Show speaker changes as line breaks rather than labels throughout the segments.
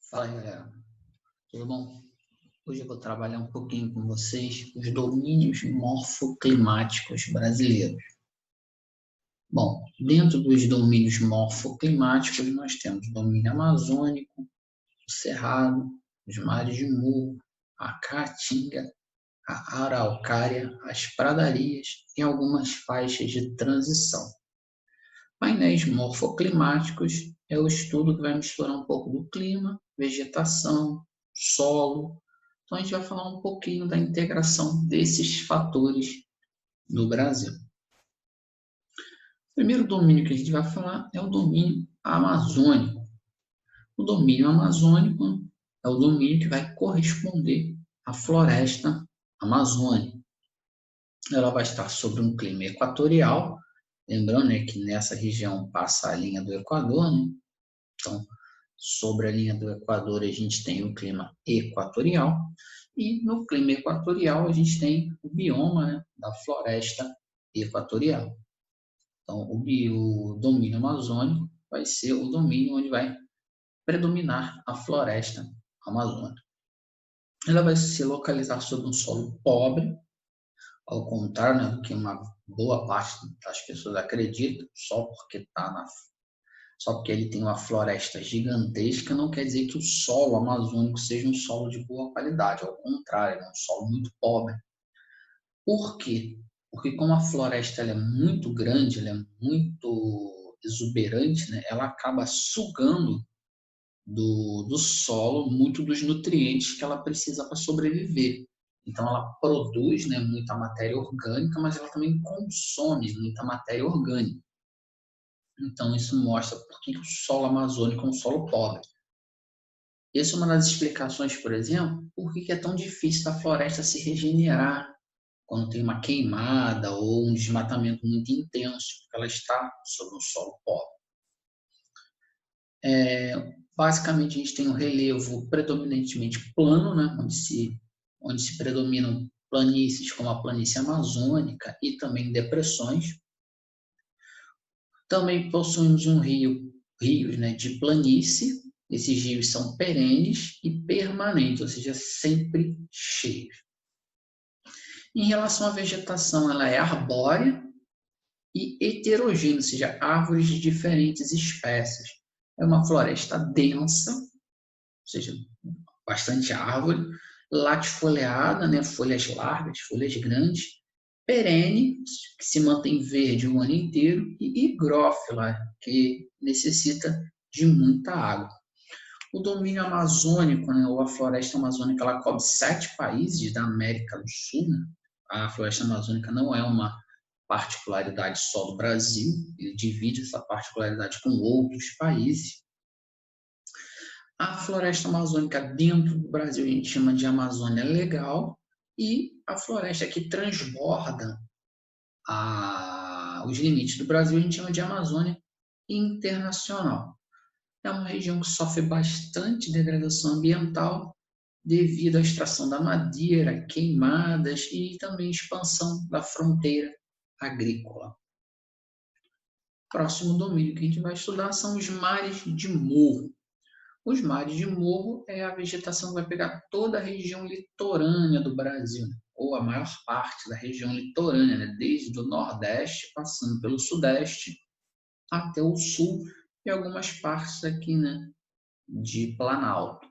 Fala aí, galera. Tudo bom? Hoje eu vou trabalhar um pouquinho com vocês os domínios morfoclimáticos brasileiros. Bom, dentro dos domínios morfoclimáticos, nós temos o domínio amazônico, o cerrado, os mares de morro, a caatinga, a araucária, as pradarias e algumas faixas de transição. Painéis morfoclimáticos é o estudo que vai misturar um pouco do clima, vegetação, solo. Então, a gente vai falar um pouquinho da integração desses fatores no Brasil. O primeiro domínio que a gente vai falar é o domínio amazônico. O domínio amazônico é o domínio que vai corresponder à floresta amazônica. Ela vai estar sobre um clima equatorial, lembrando, né, que nessa região passa a linha do Equador, né? Então, sobre a linha do Equador, a gente tem o clima equatorial, e no clima equatorial a gente tem o bioma, né, da floresta equatorial. Então, o domínio amazônico vai ser o domínio onde vai predominar a floresta amazônica. Ela vai se localizar sobre um solo pobre, ao contrário, né, do que uma boa parte das pessoas acreditam, só porque ele tem uma floresta gigantesca, não quer dizer que o solo amazônico seja um solo de boa qualidade. Ao contrário, é um solo muito pobre. Por quê? Porque como a floresta ela é muito grande, ela é muito exuberante, né? Ela acaba sugando do solo muito dos nutrientes que ela precisa para sobreviver. Então, ela produz, né, muita matéria orgânica, mas ela também consome muita matéria orgânica. Então, isso mostra por que o solo amazônico é um solo pobre. Essa é uma das explicações, por exemplo, por que é tão difícil da floresta se regenerar quando tem uma queimada ou um desmatamento muito intenso, porque ela está sobre um solo pobre. Basicamente, a gente tem um relevo predominantemente plano, né, onde se predominam planícies como a planície amazônica e também depressões. Também possuímos rios, né, de planície. Esses rios são perenes e permanentes, ou seja, sempre cheios. Em relação à vegetação, ela é arbórea e heterogênea, ou seja, árvores de diferentes espécies. É uma floresta densa, ou seja, bastante árvore, latifoliada, né, folhas largas, folhas grandes, perene, que se mantém verde o ano inteiro, e higrófila, que necessita de muita água. O domínio amazônico, né, ou a floresta amazônica, ela cobre 7 países da América do Sul. Né? A floresta amazônica não é uma particularidade só do Brasil, ele divide essa particularidade com outros países. A floresta amazônica dentro do Brasil a gente chama de Amazônia Legal, e a floresta que transborda os limites do Brasil a gente chama de Amazônia Internacional. É uma região que sofre bastante degradação ambiental devido à extração da madeira, queimadas e também expansão da fronteira agrícola. Próximo domínio que a gente vai estudar são os mares de morro. Os mares de morro é a vegetação que vai pegar toda a região litorânea do Brasil, ou a maior parte da região litorânea, né? Desde o Nordeste, passando pelo Sudeste, até o Sul e algumas partes aqui, né, de Planalto.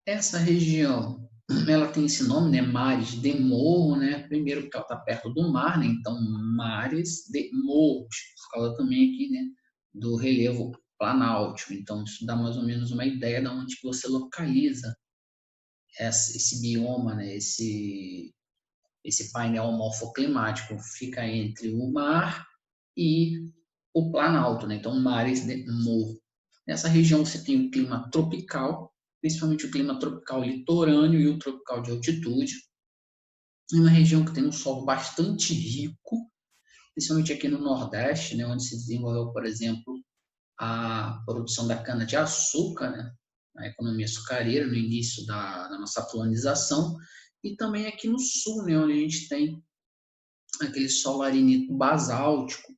Essa região, ela tem esse nome, né, mares de morro, né, primeiro porque ela está perto do mar, né, então mares de morros, por causa também aqui, né, do relevo planáltico. Então isso dá mais ou menos uma ideia de onde que você localiza esse bioma, né, esse painel morfoclimático, fica entre o mar e o planalto, né, então mares de morro. Nessa região você tem o clima tropical, principalmente o clima tropical litorâneo e o tropical de altitude. É uma região que tem um solo bastante rico, principalmente aqui no Nordeste, né, onde se desenvolveu, por exemplo, a produção da cana-de-açúcar, né, a economia açucareira no início da nossa colonização, e também aqui no Sul, né, onde a gente tem aquele solo arenito basáltico,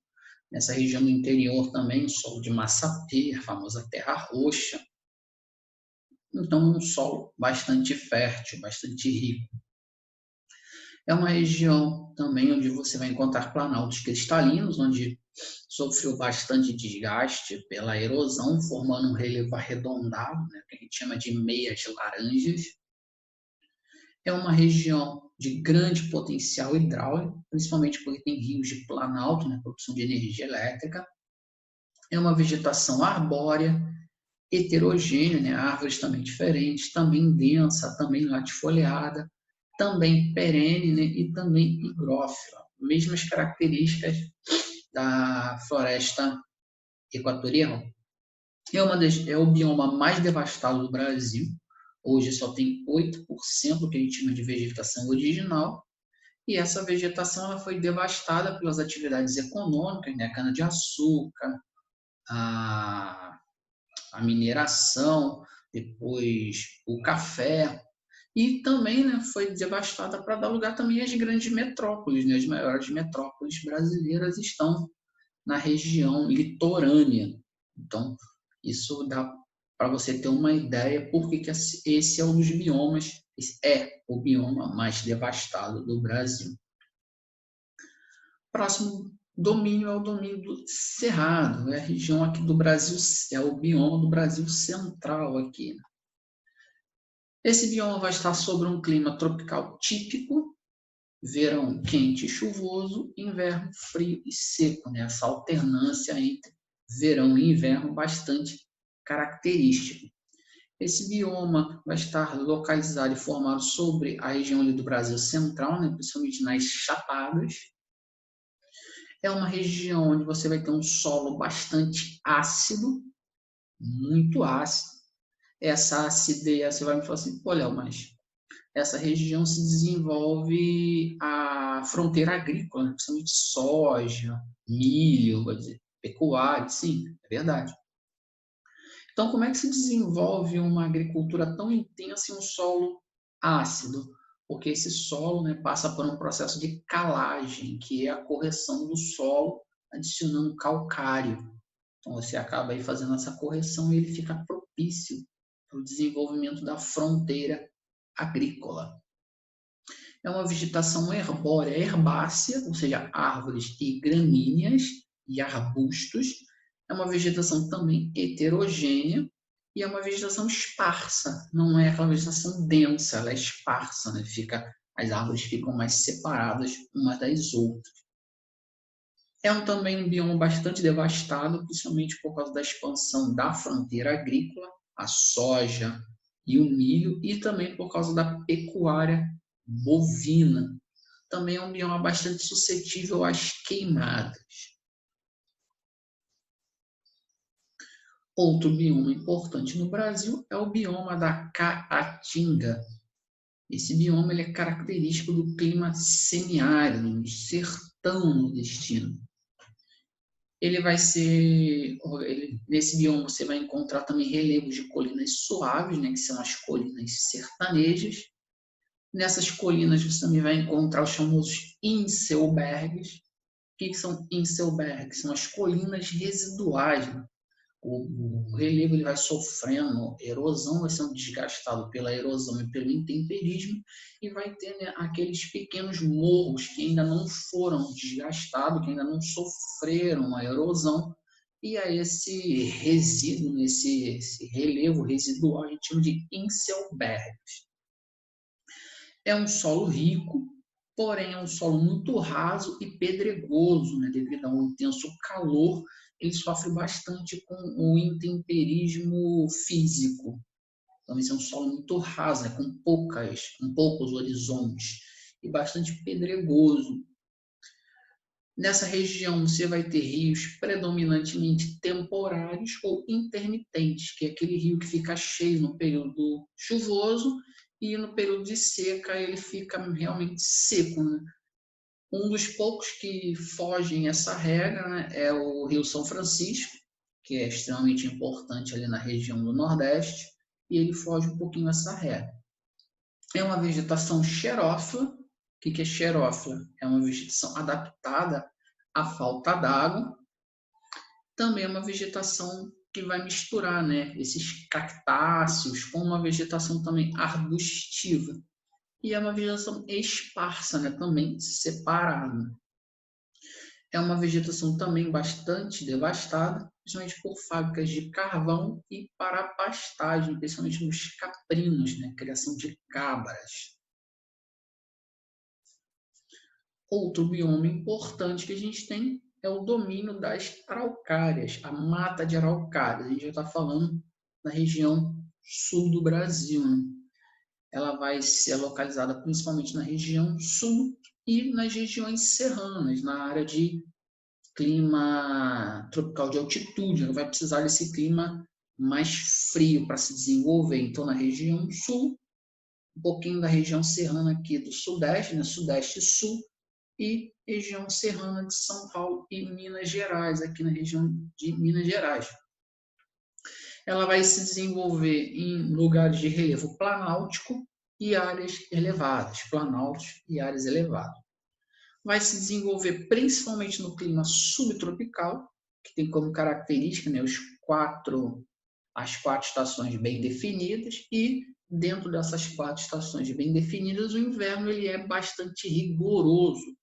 nessa região do interior também, solo de Massapê, a famosa terra roxa, Então, um solo bastante fértil, bastante rico. É uma região também onde você vai encontrar planaltos cristalinos, onde sofreu bastante desgaste pela erosão, formando um relevo arredondado, né, que a gente chama de meias laranjas. É uma região de grande potencial hidráulico, principalmente porque tem rios de planalto, né, produção de energia elétrica. É uma vegetação arbórea, heterogênea, né, árvores também diferentes, também densa, também latifoliada, também perene, né, e também higrófila. Mesmas características da floresta equatorial. É o bioma mais devastado do Brasil. Hoje só tem 8% que a gente chama de vegetação original. E essa vegetação ela foi devastada pelas atividades econômicas, né? A cana-de-açúcar, a mineração, depois o café. E também, né, foi devastada para dar lugar também às grandes metrópoles. Né? As maiores metrópoles brasileiras estão na região litorânea. Então, isso dá para você ter uma ideia por que esse é um dos biomas, esse é o bioma mais devastado do Brasil. Próximo domínio é o domínio do Cerrado, é a região aqui do Brasil, é o bioma do Brasil central aqui. Esse bioma vai estar sobre um clima tropical típico, verão quente e chuvoso, inverno frio e seco, né? Essa alternância entre verão e inverno bastante característico. Esse bioma vai estar localizado e formado sobre a região ali do Brasil central, né? Principalmente nas Chapadas. É uma região onde você vai ter um solo bastante ácido, muito ácido. Essa acidez, você vai me falar assim, pô, Léo, mas essa região se desenvolve a fronteira agrícola, né? Principalmente soja, milho, quer dizer, pecuária, sim, é verdade. Então, como é que se desenvolve uma agricultura tão intensa em um solo ácido? Porque esse solo, né, passa por um processo de calagem, que é a correção do solo adicionando calcário. Então, você acaba aí fazendo essa correção e ele fica propício para o desenvolvimento da fronteira agrícola. É uma vegetação herbórea, herbácea, ou seja, árvores e gramíneas e arbustos. É uma vegetação também heterogênea e é uma vegetação esparsa, não é aquela vegetação densa, ela é esparsa, né? As árvores ficam mais separadas umas das outras. Também um bioma bastante devastado, principalmente por causa da expansão da fronteira agrícola, a soja e o milho, e também por causa da pecuária bovina. Também é um bioma bastante suscetível às queimadas. Outro bioma importante no Brasil é o bioma da Caatinga. Esse bioma ele é característico do clima semiárido, do sertão nordestino. Nesse bioma você vai encontrar também relevos de colinas suaves, né, que são as colinas sertanejas. Nessas colinas você também vai encontrar os famosos Inselbergs. O que são Inselbergs? São as colinas residuais. Né? O relevo ele vai sofrendo erosão, vai sendo desgastado pela erosão e pelo intemperismo, e vai ter, né, aqueles pequenos morros que ainda não foram desgastados, que ainda não sofreram a erosão, e aí esse resíduo, esse relevo residual, a gente chama de Inselbergs. É um solo rico, porém é um solo muito raso e pedregoso, né, devido a um intenso calor. Ele sofre bastante com o intemperismo físico. Então, esse é um solo muito raso, né, com poucos horizontes e bastante pedregoso. Nessa região, você vai ter rios predominantemente temporários ou intermitentes, que é aquele rio que fica cheio no período chuvoso e no período de seca ele fica realmente seco. Né? Um dos poucos que fogem essa regra, né, é o Rio São Francisco, que é extremamente importante ali na região do Nordeste, e ele foge um pouquinho essa regra. É uma vegetação xerófila. O que é xerófila? É uma vegetação adaptada à falta d'água. Também é uma vegetação que vai misturar, né, esses cactáceos com uma vegetação também arbustiva. E é uma vegetação esparsa, né, também separada. É uma vegetação também bastante devastada, principalmente por fábricas de carvão e para pastagem, principalmente nos caprinos, né, criação de cabras. Outro bioma importante que a gente tem é o domínio das araucárias, a mata de araucárias. A gente já está falando da região sul do Brasil, né? Ela vai ser localizada principalmente na região sul e nas regiões serranas, na área de clima tropical de altitude. Ela vai precisar desse clima mais frio para se desenvolver. Então, na região sul, um pouquinho da região serrana aqui do sudeste, né? Sudeste e sul, e região serrana de São Paulo e Minas Gerais, aqui na região de Minas Gerais. Ela vai se desenvolver em lugares de relevo planáltico e áreas elevadas, planaltos e áreas elevadas. Vai se desenvolver principalmente no clima subtropical, que tem como característica, né, as quatro estações bem definidas, e dentro dessas quatro estações bem definidas, o inverno ele é bastante rigoroso.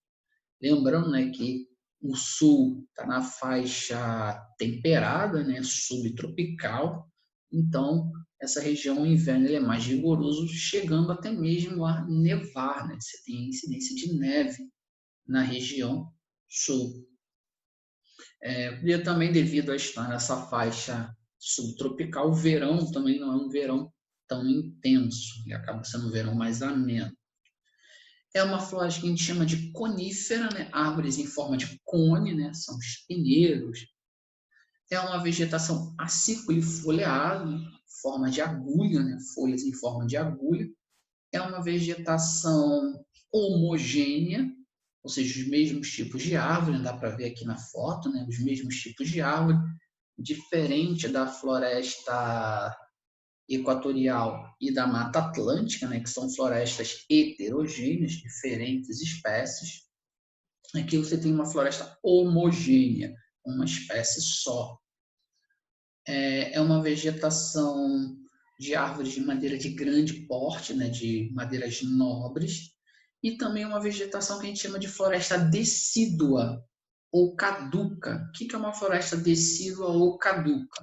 Lembrando, né, que o sul está na faixa temperada, né, subtropical, então essa região, o inverno ele é mais rigoroso, chegando até mesmo a nevar, né? Você tem incidência de neve na região sul. E também devido a estar nessa faixa subtropical, o verão também não é um verão tão intenso, ele acaba sendo um verão mais ameno. É uma floresta que a gente chama de conífera, né? Árvores em forma de cone, né? São os pinheiros. É uma vegetação acicolifoleada, forma de agulha, né? Folhas em forma de agulha. É uma vegetação homogênea, ou seja, os mesmos tipos de árvore, dá para ver aqui na foto, né? Os mesmos tipos de árvore, diferente da floresta equatorial e da Mata Atlântica, né, que são florestas heterogêneas, diferentes espécies. Aqui você tem uma floresta homogênea, uma espécie só. É uma vegetação de árvores de madeira de grande porte, né, de madeiras nobres, e também uma vegetação que a gente chama de floresta decídua ou caduca. O que é uma floresta decídua ou caduca?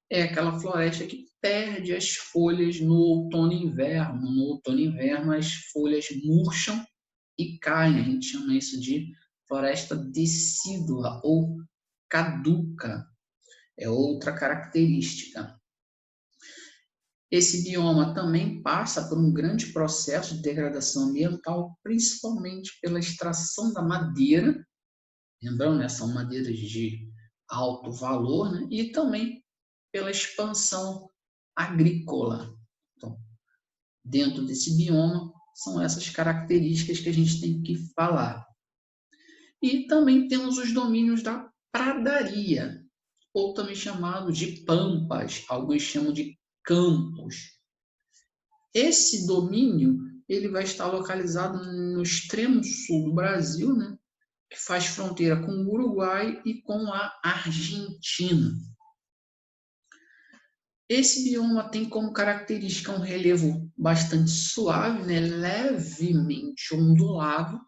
É aquela floresta que perde as folhas no outono e inverno. No outono e inverno as folhas murcham e caem. A gente chama isso de floresta decídua ou caduca. É outra característica. Esse bioma também passa por um grande processo de degradação ambiental, principalmente pela extração da madeira. Lembrando, né, são madeiras de alto valor, né, e também pela expansão agrícola. Então, dentro desse bioma, são essas características que a gente tem que falar. E também temos os domínios da pradaria, ou também chamado de pampas, alguns chamam de campos. Esse domínio ele vai estar localizado no extremo sul do Brasil, né, que faz fronteira com o Uruguai e com a Argentina. Esse bioma tem como característica um relevo bastante suave, né, levemente ondulado,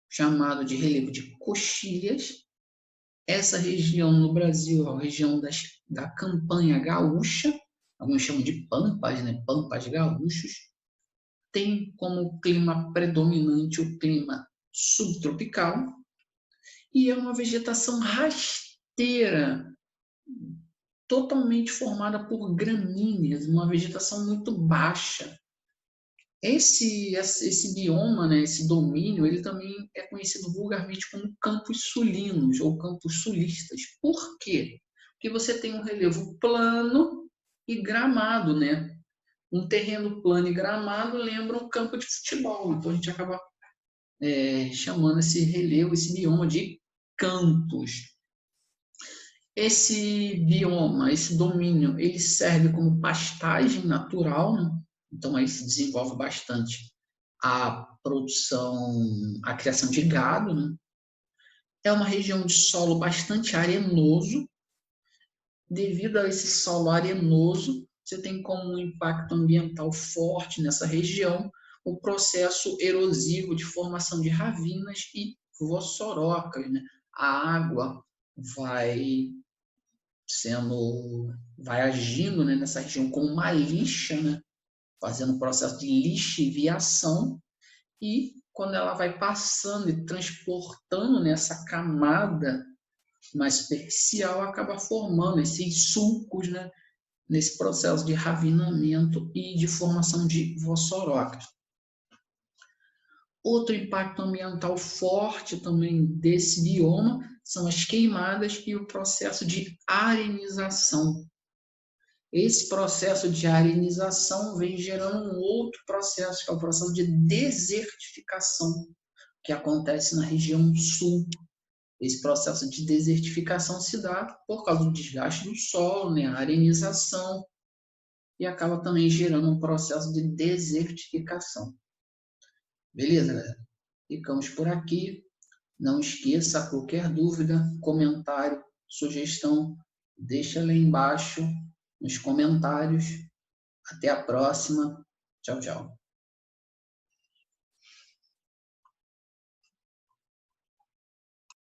chamado de relevo de coxilhas. Essa região no Brasil é a região da campanha gaúcha, alguns chamam de pampas, né, pampas gaúchos. Tem como clima predominante o clima subtropical e é uma vegetação rasteira, totalmente formada por gramíneas, uma vegetação muito baixa. Esse bioma, né, esse domínio, ele também é conhecido vulgarmente como campos sulinos ou campos sulistas. Por quê? Porque você tem um relevo plano e gramado, né? Um terreno plano e gramado lembra um campo de futebol. Então a gente acaba chamando esse relevo, esse bioma de campos. Esse bioma, esse domínio, ele serve como pastagem natural, né? Então aí se desenvolve bastante a produção, a criação de gado, né? É uma região de solo bastante arenoso, devido a esse solo arenoso, você tem como um impacto ambiental forte nessa região o processo erosivo de formação de ravinas e vossorocas, né? A água vai agindo, né, nessa região como uma lixa, né? Fazendo um processo de lixiviação, e quando ela vai passando e transportando nessa camada mais superficial, acaba formando esses sulcos, né, nesse processo de ravinamento e de formação de vossorocas. Outro impacto ambiental forte também desse bioma são as queimadas e o processo de arenização. Esse processo de arenização vem gerando um outro processo, que é o processo de desertificação, que acontece na região sul. Esse processo de desertificação se dá por causa do desgaste do solo, né, a arenização, e acaba também gerando um processo de desertificação. Beleza, galera? Ficamos por aqui. Não esqueça, qualquer dúvida, comentário, sugestão, deixa lá embaixo nos comentários. Até a próxima. Tchau, tchau.